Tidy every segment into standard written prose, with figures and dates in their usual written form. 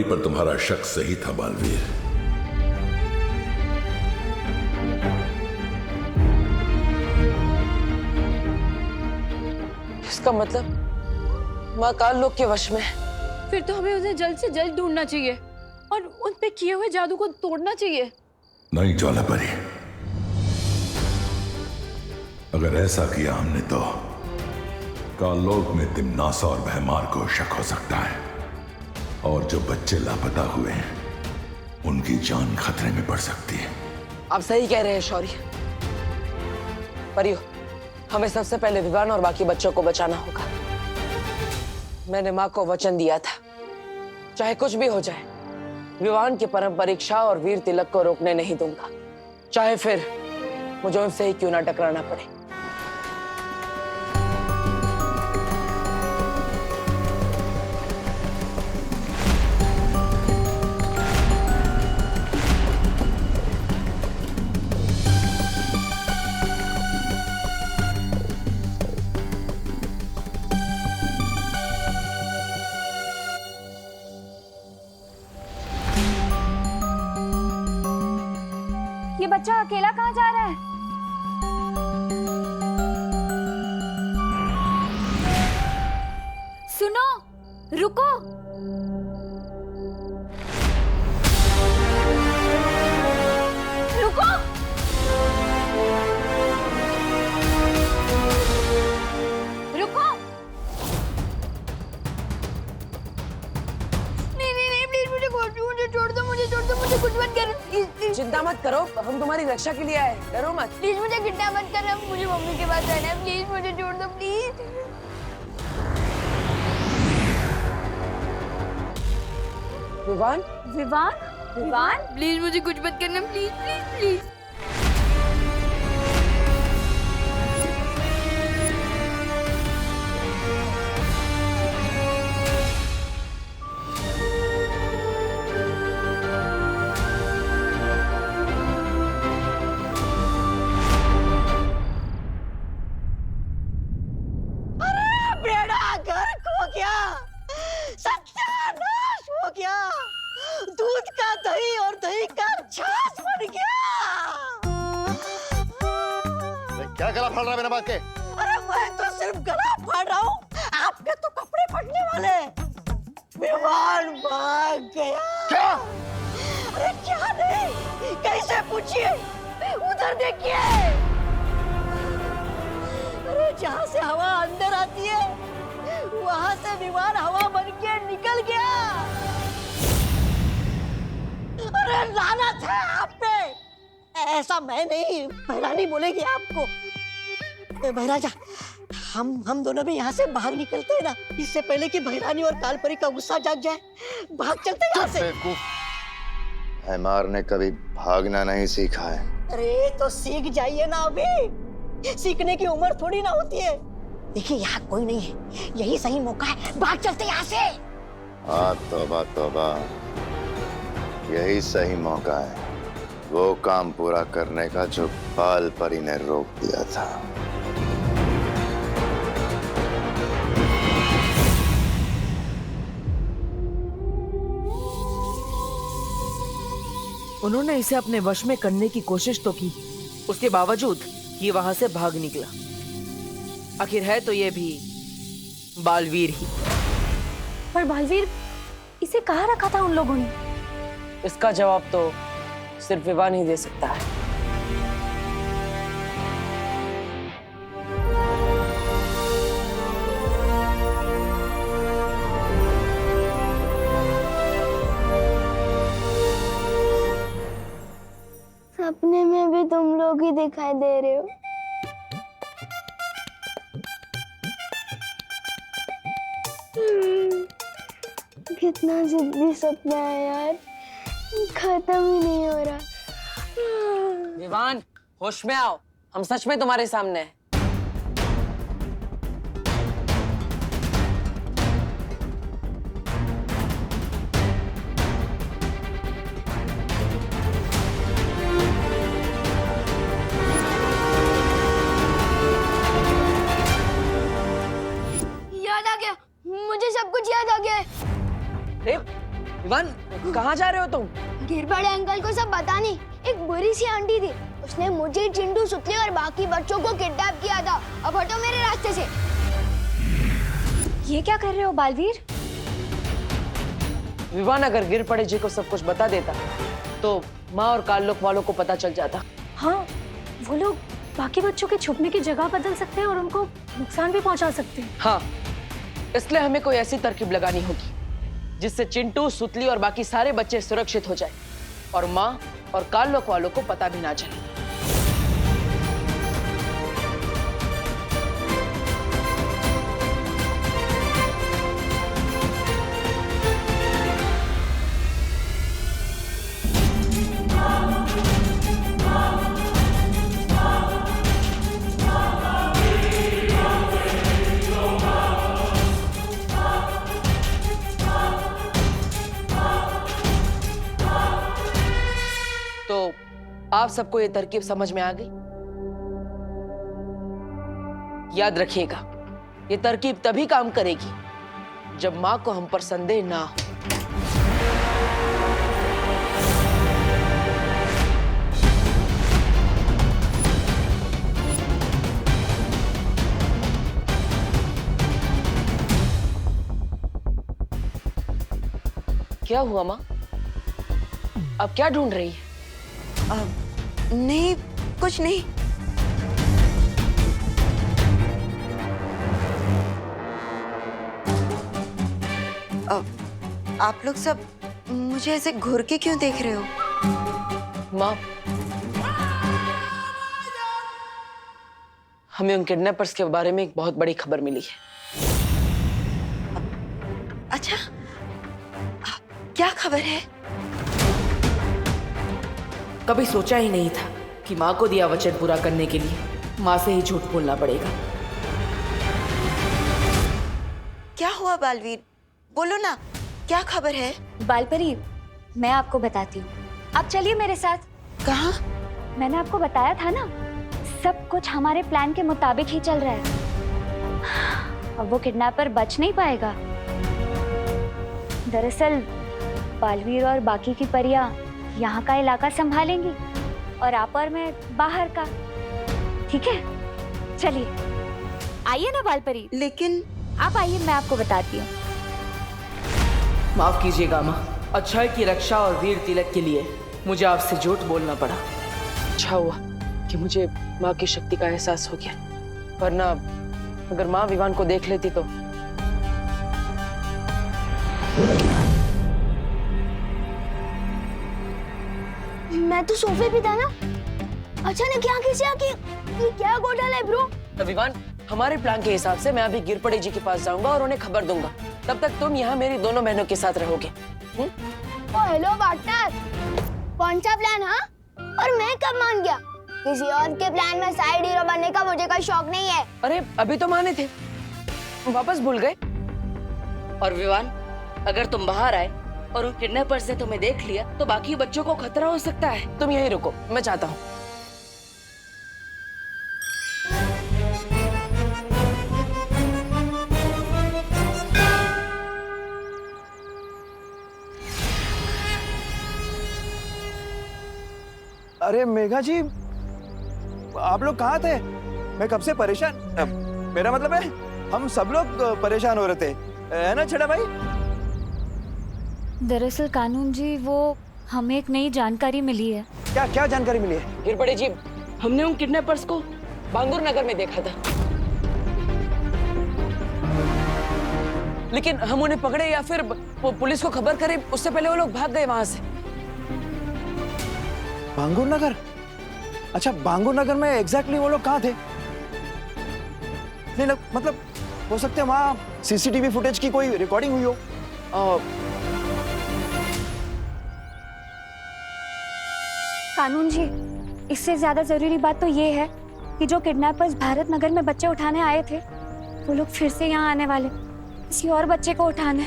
पर तुम्हारा शक सही था बालवीर। इसका मतलब माँ काल लोक के वश में। फिर तो हमें उन्हें जल्द से जल्द ढूंढना चाहिए और उन पे किए हुए जादू को तोड़ना चाहिए। नहीं ज्वालापरी, अगर ऐसा किया हमने तो काललोक में तिम्नास और भैमार को शक हो सकता है, और जो बच्चे लापता हुए हैं उनकी जान खतरे में पड़ सकती है। आप सही कह रहे हैं शौर्य। परियो, हमें सबसे पहले विवान और बाकी बच्चों को बचाना होगा। मैंने माँ को वचन दिया था, चाहे कुछ भी हो जाए विवान की परम परीक्षा और वीर तिलक को रोकने नहीं दूंगा, चाहे फिर मुझे उनसे ही क्यों ना टकराना पड़े। ये बच्चा अकेला कहाँ जा रहा है? सुनो, रुको। रुको। रुको। नहीं, प्लीज मुझे छोड़ दो, मुझे कुछ मत करो, प्लीज। चिंता मत करो, हम तुम्हारी रक्षा के लिए आए, डरो मत। प्लीज मुझे किडनैप मत करना, मुझे मम्मी के पास रहना है, प्लीज मुझे छोड़ दो, प्लीज। विवान, विवान, विवान, प्लीज मुझे कुछ मत करना, प्लीज प्लीज प्लीज। बेड़ा गर्क हो गया, सत्यानाश हो गया, दूध का दही और दही का छाछ बन गया। क्या गला फाड़ रहा है बिना बात के? अरे मैं तो सिर्फ गला फाड़ रहा हूँ, आपके तो कपड़े फटने वाले। विमान भाग गया। क्या? अरे क्या नहीं, कैसे पूछिए, उधर देखिए। अरे जहाँ से हवा अंदर आती है वहां से विमान हवा बन के निकल गया। अरे लानत है आप पे। ऐसा मैं नहीं, भैरानी बोलेगी आपको। भैराजा, हम दोनों भी यहाँ से बाहर निकलते हैं ना, इससे पहले कि भैरानी और कालपरी का गुस्सा जाग जाए। भाग चलते हैं यहाँ से। भैमार ने कभी भागना नहीं सीखा है। अरे तो सीख जाइए ना, अभी सीखने की उम्र थोड़ी ना होती है। देखिए यहाँ कोई नहीं है, यही सही मौका है, भाग चलते यहाँ से। तौबा तौबा, यही सही मौका है वो काम पूरा करने का जो बाल परी ने रोक दिया था। उन्होंने इसे अपने वश में करने की कोशिश तो की, उसके बावजूद ये वहां से भाग निकला। आखिर है तो ये भी बालवीर ही। पर बालवीर, इसे कहाँ रखा था उन लोगों ने? इसका जवाब तो सिर्फ विवान ही दे सकता है। सपने में भी तुम लोग ही दिखाई दे रहे हो। कितना जिद्दी सपना है यार, खत्म ही नहीं हो रहा। विवान, होश में आओ, हम सच में तुम्हारे सामने हैं। याद आ गया, मुझे सब कुछ याद आ गया है। अरे विवान, कहाँ जा रहे हो तुम? गिर बड़े अंकल को सब बता नहीं। एक बुरी सी आंटी थी, उसने मुझे, चिंटू, सुतली और बाकी बच्चों को किडनैप किया था। अब हटो मेरे रास्ते से। ये क्या कर रहे हो बालवीर? विवान, अगर गिर पड़े जी को सब कुछ बता देता तो माँ और काल्लोक वालों को पता चल जाता। हाँ, वो लोग बाकी बच्चों के छुपने की जगह बदल सकते हैं और उनको नुकसान भी पहुंचा सकते हैं। हाँ, इसलिए हमें कोई ऐसी तरकीब लगानी होगी जिससे चिंटू, सुतली और बाकी सारे बच्चे सुरक्षित हो जाए और माँ और काल्लोक वालों को पता भी ना चले। तो आप सबको ये तरकीब समझ में आ गई? याद रखिएगा, ये तरकीब तभी काम करेगी जब माँ को हम पर संदेह ना हो। क्या हुआ माँ? अब क्या ढूंढ रही है? नहीं, कुछ नहीं। आप लोग सब मुझे ऐसे घूर के क्यों देख रहे हो? माँ, हमें उन किडनैपर्स के बारे में एक बहुत बड़ी खबर मिली है। अच्छा, क्या खबर है? कभी सोचा ही नहीं था कि माँ को दिया वचन पूरा करने के लिए माँ से ही झूठ बोलना पड़ेगा। क्या हुआ बालवीर? बोलो ना, क्या खबर है? बालपरी, मैं आपको बताती हूँ। आप चलिए मेरे साथ। कहाँ? मैंने आपको बताया था ना, सब कुछ हमारे प्लान के मुताबिक ही चल रहा है। अब वो किडनैपर बच नहीं पाएगा। दरअसल बालवीर और बाकी की परियां यहाँ का इलाका संभालेंगी और आप और मैं बाहर का। ठीक है, चलिए आइए ना बालपरी। लेकिन आप आइए, मैं आपको बताती हूँ। माफ कीजिएगा माँ, अच्छाई की रक्षा और वीर तिलक के लिए मुझे आपसे झूठ बोलना पड़ा। अच्छा हुआ कि मुझे माँ की शक्ति का एहसास हो गया, वरना अगर माँ विवान को देख लेती तो। मैं तो सोफे पे था ना, अचानक यहाँ कैसे आके? ये क्या घोटाला है ब्रो? विवान, हमारे प्लान के हिसाब से मैं अभी गिरपड़े जी के पास जाऊंगा और उन्हें खबर दूंगा। तब तक तुम यहाँ मेरी दोनों बहनों के साथ रहोगे। ओ हेलो पार्टनर, कौन सा प्लान? हाँ, और मैं कब मान गया? किसी और के प्लान में साइड हीरो बनने का मुझे कोई शौक नहीं है। अरे अभी तो माने थे, वापस भूल गए। और विवान, अगर तुम बाहर आए और उन किडनैपर्स ने तुम्हें देख लिया तो बाकी बच्चों को खतरा हो सकता है। तुम यहीं रुको, मैं चाहता हूँ। अरे मेघा जी, आप लोग कहाँ थे? मैं कब से परेशान, मेरा मतलब है हम सब लोग परेशान हो रहे थे, है ना छड़ा भाई? दरअसल कानून जी, वो हमें एक नई जानकारी मिली है। क्या क्या जानकारी मिली है? गिरपड़े जी, हमने उन किडनैपर्स को बांगुर नगर में देखा था, लेकिन हम उन्हें पकड़े या फिर पुलिस को खबर करें उससे पहले वो लोग भाग गए वहां से। बांगुर नगर? अच्छा, बांगुर नगर में एग्जैक्टली वो लोग कहाँ थे? नहीं मतलब हो सकते हैं वहाँ सीसीटीवी फुटेज की कोई रिकॉर्डिंग हुई हो। कानून जी, इससे ज्यादा जरूरी बात तो ये है कि जो किडनैपर्स भारत नगर में बच्चे उठाने आए थे, वो लोग फिर से यहाँ आने वाले, किसी और बच्चे को उठाने।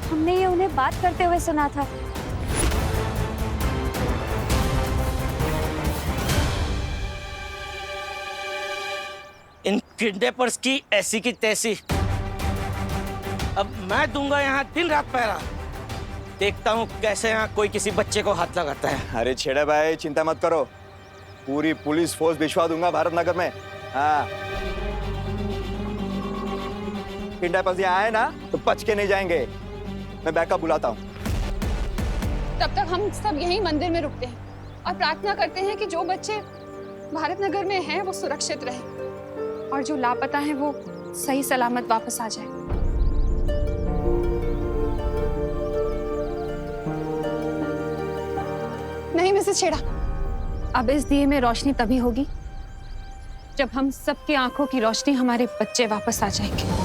हमने ये उन्हें बात करते हुए सुना था। इन किडनैपर्स की ऐसी की तैसी। अब मैं दूंगा यहाँ दिन रात पहरा। देखता हूँ कैसे यहाँ कोई किसी बच्चे को हाथ लगाता है। अरे छेड़े भाई चिंता मत करो, पूरी पुलिस फोर्स भिजवा दूंगा भारत नगर में। हाँ किडनैपर्स यहाँ आए ना तो बच के नहीं जाएंगे। मैं बैकअप बुलाता हूँ। तब तक हम सब यहीं मंदिर में रुकते हैं और प्रार्थना करते हैं कि जो बच्चे भारत नगर में हैं वो सुरक्षित रहे और जो लापता हैं वो सही सलामत वापस आ जाए। नहीं मिसेस छेड़ा, अब इस दिए में रोशनी तभी होगी जब हम सबकी आंखों की रोशनी हमारे बच्चे वापस आ जाएंगे।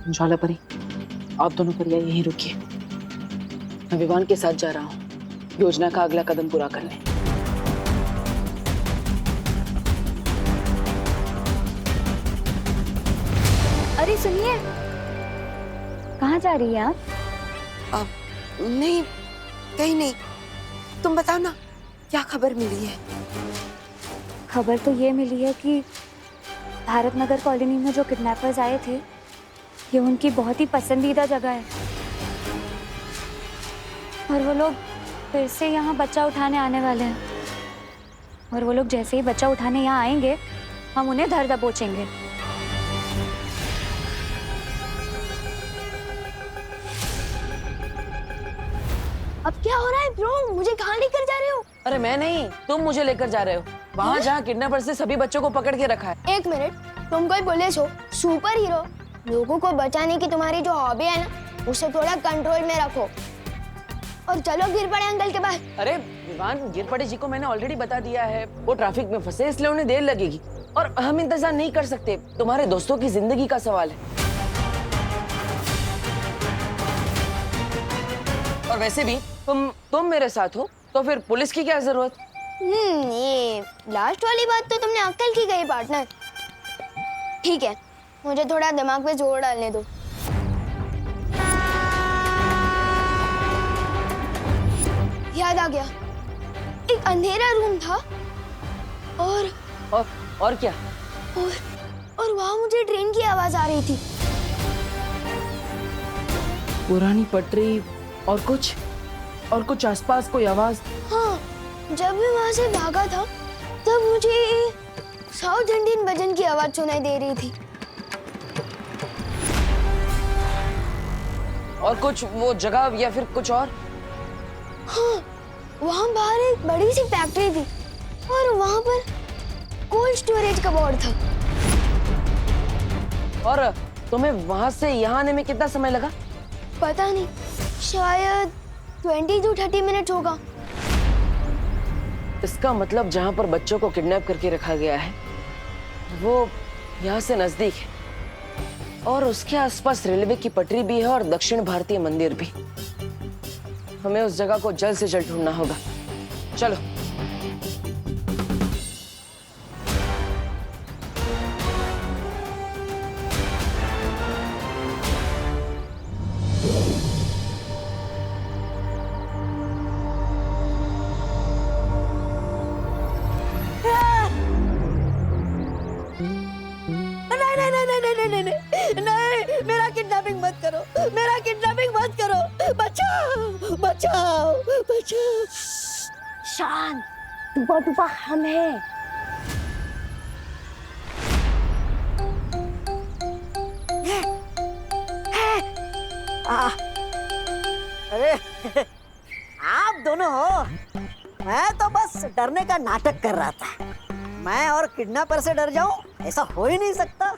ज्वाला परी, आप दोनों परिया यहीं रुकिए। मैं विवान के साथ जा रहा हूँ योजना का अगला कदम पूरा करने। अरे सुनिए, कहाँ जा रही है आप? नहीं, कहीं नहीं। तुम बताओ ना, क्या खबर मिली है? खबर तो ये मिली है कि भारत नगर कॉलोनी में जो किडनैपर्स आए थे, ये उनकी बहुत ही पसंदीदा जगह है और वो लोग फिर से यहाँ बच्चा उठाने आने वाले हैं। और वो लोग जैसे ही बच्चा उठाने यहाँ आएंगे, हम उन्हें धर दबोचेंगे। अब क्या हो रहा है ब्रो? मुझे कहाँ लेकर जा रहे हो? अरे मैं नहीं, तुम मुझे लेकर जा रहे हो वहाँ जहाँ किडनैपर्स ने सभी बच्चों को पकड़ के रखा है। एक मिनट, तुम कोई पुलिस हो, सुपर हीरो? लोगों को बचाने की तुम्हारी जो हॉबी है ना, उसे थोड़ा कंट्रोल में रखो। और चलो गिर पड़े अंकल के पास। अरे विवान, गिर पड़े जी को मैंने ऑलरेडी बता दिया है, वो ट्रैफिक में फंसे इसलिए उन्हें देर लगेगी और हम इंतजार नहीं कर सकते। तुम्हारे दोस्तों की जिंदगी का सवाल है। और वैसे भी तुम मेरे साथ हो तो फिर पुलिस की क्या जरूरत? ये लास्ट वाली बात तो तुमने अक्ल की गई पार्टनर। ठीक है, मुझे थोड़ा दिमाग पे जोर डालने दो। याद आ गया, एक अंधेरा रूम था और क्या? और वहां मुझे ट्रेन की आवाज आ रही थी। पुरानी पटरी और कुछ आसपास कोई आवाज? हाँ, जब मैं वहां से भागा था तब मुझे साउथ इंडियन भजन की आवाज सुनाई दे रही थी। और कुछ वो जगह या फिर कुछ और? हाँ, वहाँ बाहर एक बड़ी सी फैक्ट्री थी और वहाँ पर कोल्ड स्टोरेज का बोर्ड था। और तुम्हें वहां से यहाँ आने में कितना समय लगा? पता नहीं, शायद 20 to 30 मिनट होगा। इसका मतलब जहाँ पर बच्चों को किडनैप करके रखा गया है वो यहाँ से नजदीक है और उसके आसपास रेलवे की पटरी भी है और दक्षिण भारतीय मंदिर भी। हमें उस जगह को जल्द से जल्द ढूंढना होगा। चलो। नहीं, मेरा किडनैपिंग मत करो, मेरा किडनैपिंग मत करो। बचाओ बचाओ बचाओ। शांत, दुबा हम हैं। अरे आप दोनों हो? मैं तो बस डरने का नाटक कर रहा था। मैं और किडनैपर से डर जाऊं, ऐसा हो ही नहीं सकता।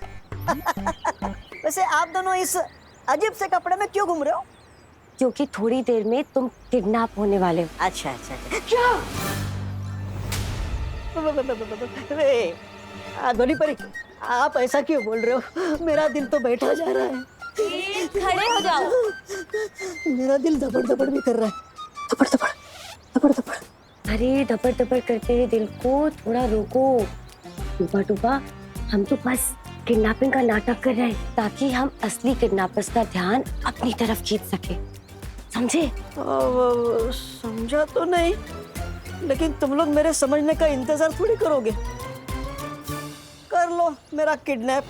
वैसे आप दोनों इस अजीब से कपड़े में क्यों घूम रहे हो? क्योंकि थोड़ी देर में तुम किडनैप होने वाले हो। अच्छा अच्छा, क्या? ध्वनि परी, आप ऐसा क्यों बोल रहे हो? मेरा दिल तो बैठा जा रहा है। खड़े हो जाओ। मेरा दिल धपड़ धपड़ भी कर रहा है। धपड़ धपड़ धपड़ धपड़। अरे धपड़ धपड़ करते हुए दिल को थोड़ा रोको। टूपा, हम तो बस किडनैपिंग का नाटक कर रहे हैं ताकि हम असली किडनैपर्स का ध्यान अपनी तरफ खींच सके। समझे? समझा तो नहीं, लेकिन तुम लोग मेरे समझने का इंतजार थोड़ी करोगे। कर लो मेरा किडनैप।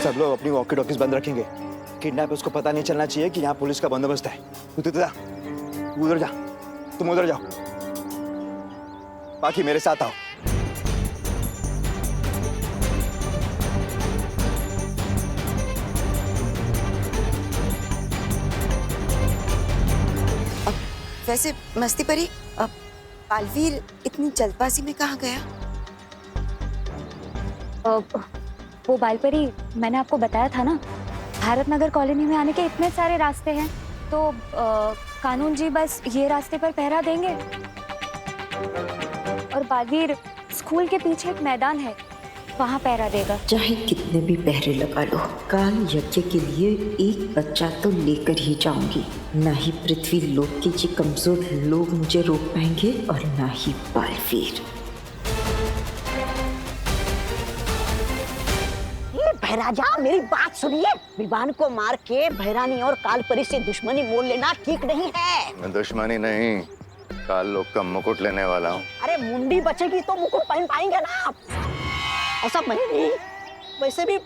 सब लोग अपनी वॉकी टॉकीज बंद रखेंगे। किडनैप उसको पता नहीं चलना चाहिए कि यहाँ पुलिस का बंदोबस्त है। तू उधर जा, तुम उधर जाओ, बाकी मेरे साथ आओ। वैसे मस्ती परी, अब बालवीर इतनी जल्दबाजी में कहाँ गया? वो बालपरी, मैंने आपको बताया था ना, भारत नगर कॉलोनी में आने के इतने सारे रास्ते हैं, तो कानून जी बस ये रास्ते पर पहरा देंगे। और बालवीर स्कूल के पीछे एक मैदान है, वहाँ पहरा देगा। चाहे कितने भी पहरे लगा लो, काल यज्ञ के लिए एक बच्चा तो लेकर ही जाऊंगी। ना ही पृथ्वी लोक के ये कमजोर लोग मुझे रोक पाएंगे और ना ही बालवीर। भैराजा, मेरी बात सुनिए। विवान को मार के भैरानी और कालपरी से दुश्मनी मोल लेना ठीक नहीं है। मैं दुश्मनी नहीं, काल लोग का मुकुट लेने वाला हूँ। अरे मुंडी बचेगी तो मुकुट पहन पाएंगे ना आप। ऐसा नहीं। वैसे भी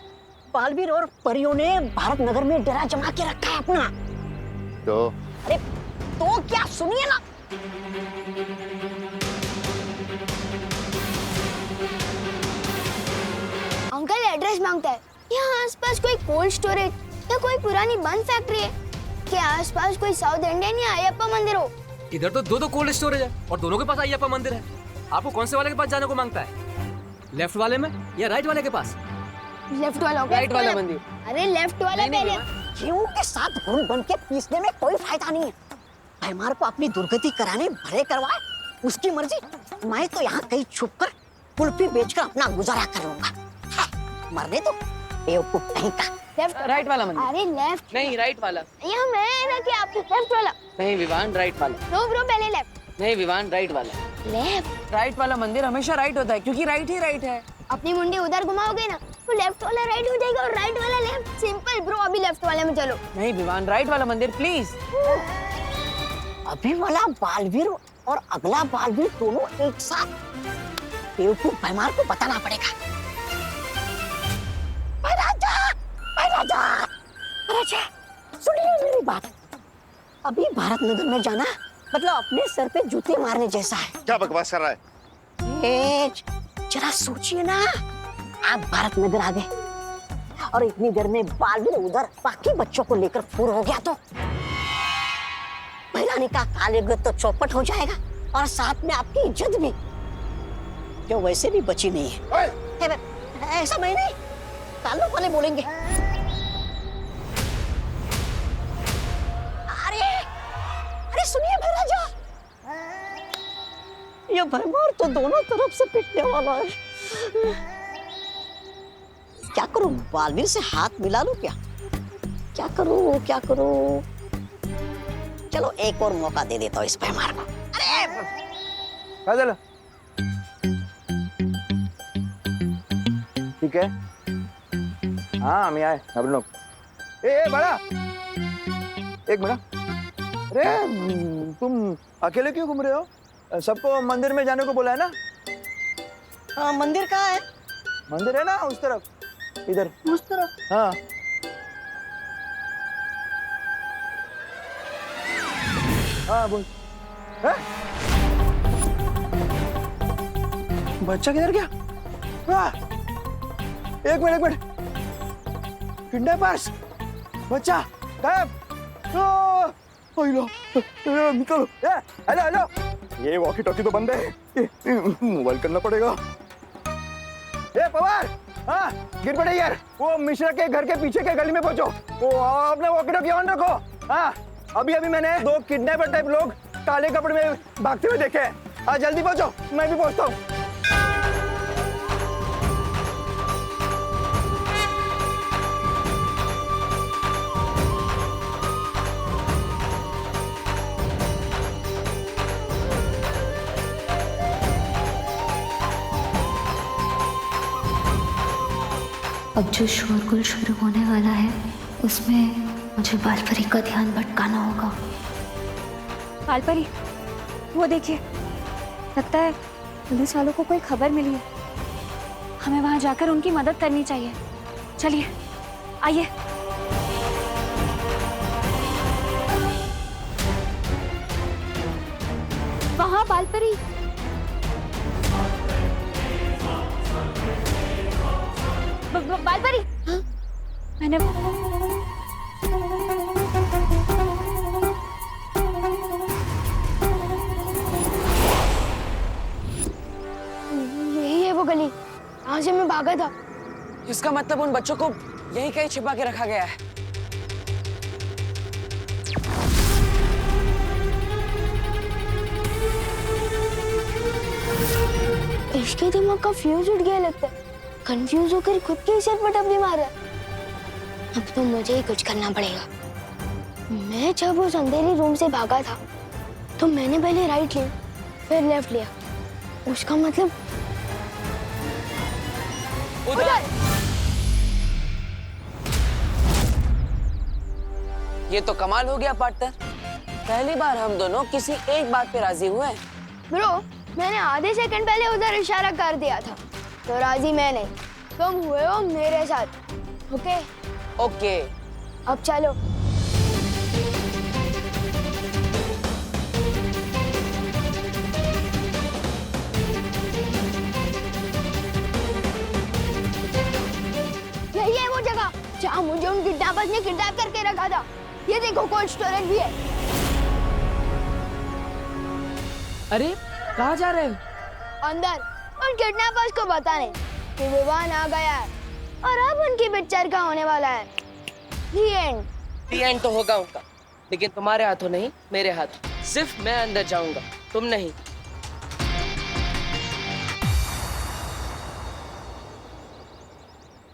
बालवीर और परियों ने भारत नगर में डेरा जमा के रखा है अपना। तो अरे तो क्या, सुनिए ना। अंकल एड्रेस मांगता है। यहाँ आसपास कोई कोल्ड स्टोरेज या कोई पुरानी बंद फैक्ट्री है? क्या आसपास कोई साउथ इंडियन या अयप्पा मंदिर हो? इधर तो दो कोल्ड स्टोरेज है और दोनों के पास अयप्पा मंदिर है। आपको कौन से वाले के पास जाने को मांगता है? लेफ्ट वाले में या राइट वाले के पास? लेफ्ट वाला। राइट वाला मंदिर। अरे लेफ्ट वाला पहले। जीव के साथ घुन बन के पीसने में कोई फायदा नहीं है। भैमार को अपनी दुर्गति कराने भले करवाए, उसकी मर्जी। मैं तो यहाँ कहीं छुपकर कुल्फी बेचकर अपना गुजारा कर लूंगा। मरने तो बेवकूफ कहीं का। लेफ्ट राइट वाला मंदिर। अरे लेफ्ट नहीं, राइट वाला। यहाँ मैं ना कि आप लेफ्ट वाला। नहीं विवान, राइट वाला। नो ब्रो, पहले लेफ्ट। नहीं विवान, राइट वाला। लेफ्ट। राइट वाला मंदिर हमेशा राइट होता है, क्योंकि राइट ही राइट है। अपनी मुंडी उधर घुमाओगे ना तो लेफ्ट वाला राइट हो जाएगा और राइट वाला लेफ्ट। सिंपल ब्रो, अभी लेफ्ट वाले में चलो। नहीं विवान, राइट वाला मंदिर प्लीज। अभी वाला बालवीर और अगला बालवीर दोनों एक साथ। बेवकूफ भैमार को बताना पड़ेगा। राजा, सुनिए मेरी बात। अभी भारत नगर में जाना मतलब अपने सर पे जूते मारने जैसा है। क्या बकवास कर रहा है? जरा सोचिए ना, आप भारत नगर आ गए और इतनी देर में बालवीर उधर बाकी बच्चों को लेकर फूर हो गया तो भैरानी का कालेगत तो चौपट हो जाएगा और साथ में आपकी इज्जत भी, जो वैसे भी बची नहीं है। ऐसा मैं नहीं, कालों वाले बोलेंगे। अरे सुनिए भैराजा, ये भैमार तो दोनों तरफ से पिटने वाला है। क्या करूं, बालवीर से हाथ मिला लूं क्या? क्या करूं? चलो एक और मौका दे देता हूँ इस भैमार को। अरे ठीक है, हाँ हम आए सब लोग। ए बड़ा, एक मिनट। अरे तुम अकेले क्यों घूम रहे हो? सबको मंदिर में जाने को बोला है ना? हाँ, मंदिर कहाँ है? मंदिर है ना उस तरफ, इधर उस तरफ। हाँ हाँ बोल। बच्चा किधर गया? एक मिनट, किडनैपर्स, बच्चा गायब। निकलो। हेलो, ये वॉकी टॉकी तो बंद है, मोबाइल करना पड़ेगा। पवार, हाँ गिर पड़े यार। वो मिश्रा के घर के पीछे के गली में पहुंचो। वो अपने वॉकी टॉकी ऑन रखो। हाँ अभी मैंने 2 किडनैपर टाइप लोग काले कपड़े में भागते हुए देखे हैं। हाँ जल्दी पहुंचो, मैं भी पहुंचता हूँ। अब जो शोरगुल शुरू होने वाला है उसमें मुझे बालपरी का ध्यान भटकाना होगा। बालपरी, वो देखिए, लगता है पुलिस वालों को कोई खबर मिली है। हमें वहां जाकर उनकी मदद करनी चाहिए। चलिए, आइए। वहां बालपरी। बालपरी, हाँ? मैंने यही है वो गली, यहाँ से मैं भागा था। इसका मतलब उन बच्चों को यहीं कहीं छिपा के रखा गया है। इसके दिमाग का फ्यूज उठ गया लगता है। कंफ्यूज होकर खुद के सिर पर टपली मार रहा है। अब तो मुझे ही कुछ करना पड़ेगा। मैं जब उस अंधेरी रूम से भागा था तो मैंने पहले राइट लिया, फिर लेफ्ट लिया। उसका मतलब उधर। ये तो कमाल हो गया पार्टनर। पहली बार हम दोनों किसी एक बात पे राजी हुए हैं। ब्रो, मैंने आधे सेकंड पहले उधर इशारा कर दिया था, तो राजी मैं नहीं, तुम हुए हो मेरे साथ। ओके? ओके। अब चलो। यही है वो जगह जहाँ मुझे उन किडनैपर्स ने किडनैप करके रखा था। ये देखो, कोल्ड स्टोरेज भी है। अरे, कहाँ जा रहे हो? अंदर उन किडनैपर्स को बताने कि विवान आ गया है और अब उनकी पिक्चर का होने वाला है। The end। The end तो होगा उनका, लेकिन तुम्हारे हाथों नहीं, मेरे हाथों। सिर्फ मैं अंदर जाऊंगा, तुम नहीं।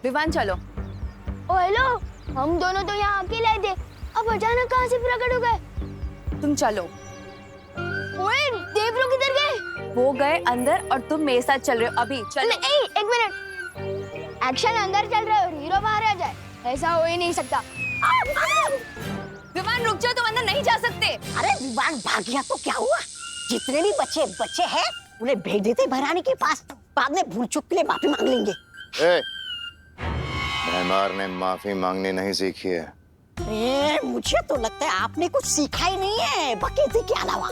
विवान चलो। ओ हेलो, हम दोनों तो यहाँ अकेले थे, अब अचानक कहाँ से प्रकट हो गए? तुम चलो। ओए, देव लोग किधर गए? वो गए अंदर और तुम मेरे साथ चल रहे हो। अभी चलो। एक मिनट। एक्शन अंदर चल रहा है और हीरो बाहर आ जाए, ऐसा हो ही नहीं सकता। विवान रुक जाओ, तुम अंदर नहीं जा सकते। अरे विवान भाग गया तो क्या हुआ? जितने भी बच्चे हैं उन्हें भेज देते भरानी के पास, बाद में भूल चूक के लिए माफी मांग लेंगे। भैमार ने माफी मांगनी नहीं सीखी है। मुझे तो लगता है आपने कुछ सीखा ही नहीं है बकेती के अलावा।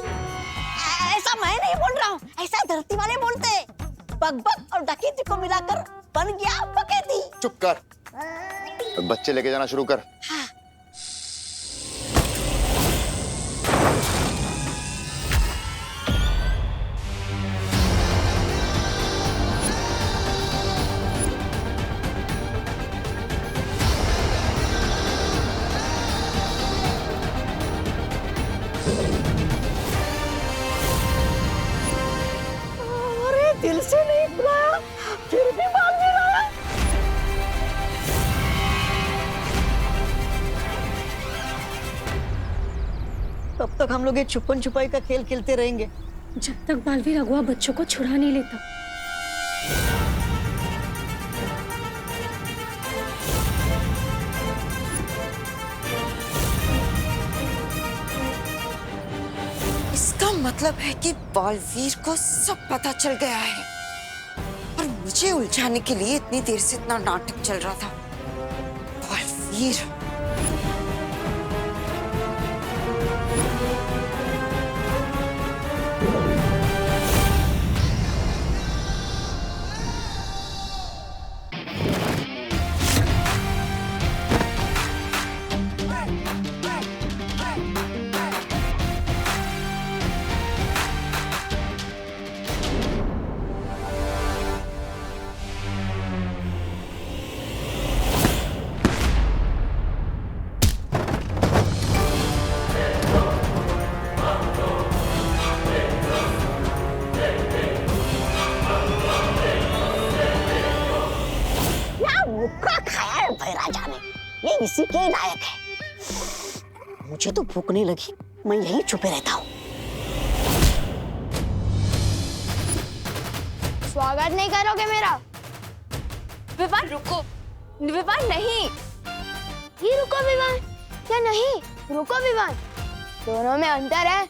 ऐसा मैं नहीं बोल रहा हूँ, ऐसा धरती वाले बोलते हैं। बकबक और डकैती को मिलाकर बन गया बकेती। चुप कर, तो बच्चे लेके जाना शुरू कर। हाँ। दिल से नहीं बुलाया, फिर भी मान नहीं रहा। तब तक हम लोग ये छुपन छुपाई का खेल खेलते रहेंगे जब तक बालवीर अगुआ बच्चों को छुड़ा नहीं लेता। इसका मतलब है कि बालवीर को सब पता चल गया है और मुझे उलझाने के लिए इतनी देर से इतना नाटक चल रहा था। बालवीर, ये इसी के लायक है। मुझे तो भूख नहीं लगी, मैं यहीं छुपे रहता हूँ। स्वागत नहीं करोगे मेरा? विवान रुको, विवान नहीं। ये रुको विवान, क्या नहीं? रुको विवान, दोनों में अंतर है।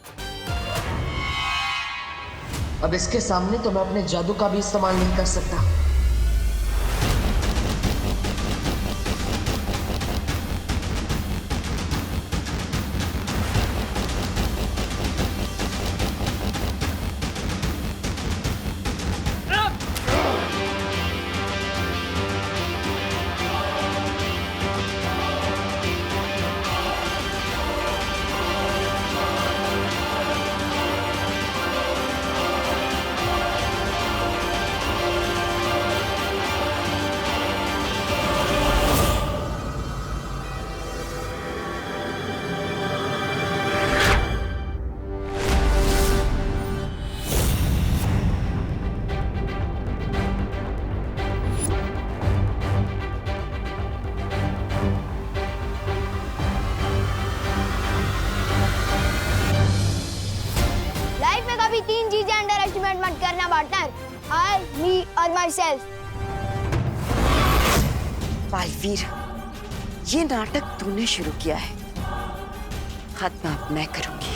अब इसके सामने तो मैं अपने जादू का भी इस्तेमाल नहीं कर सकता। लाइफ में कभी 3 चीजें अंडर एस्टिमेट मत करना पार्टनर, आई, मी और माई सेल्फ। बालवीर, ये नाटक तूने शुरू किया है, खत्म अब मैं करूंगी।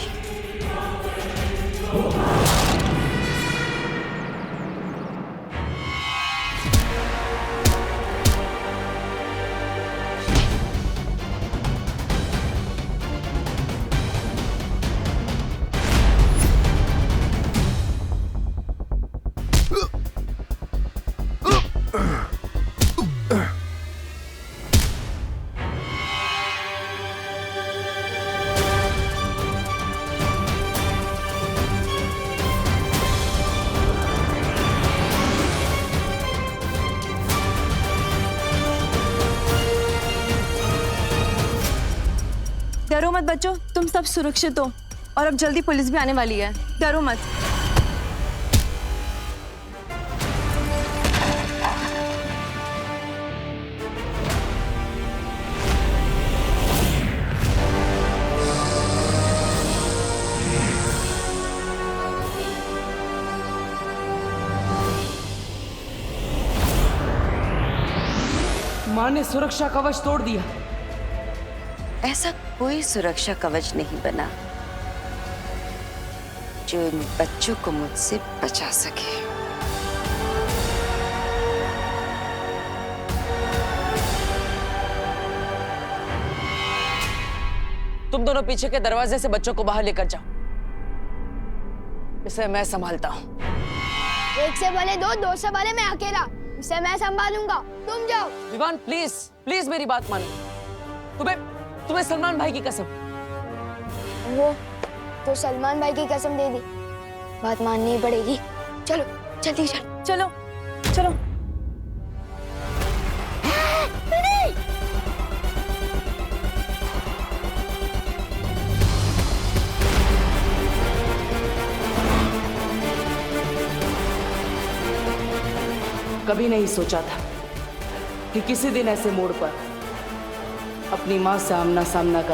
डरो मत बच्चों, तुम सब सुरक्षित हो और अब जल्दी पुलिस भी आने वाली है। डरो मत। माँ ने सुरक्षा कवच तोड़ दिया। ऐसा कोई सुरक्षा कवच नहीं बना जो इन बच्चों को मुझसे बचा सके। तुम दोनों पीछे के दरवाजे से बच्चों को बाहर लेकर जाओ, इसे मैं संभालता हूँ। 1 से भले 2, 2 से भले मैं अकेला, इसे मैं संभालूंगा, तुम जाओ। विवान प्लीज प्लीज मेरी बात मानो। तुम्हें सलमान भाई की कसम। वो तो सलमान भाई की कसम दे दी, बात माननी पड़ेगी। चलो जल्दी चलो। चलो चलो। कभी नहीं सोचा था कि किसी दिन ऐसे मोड़ पर अपनी माँ से आमना सामना कर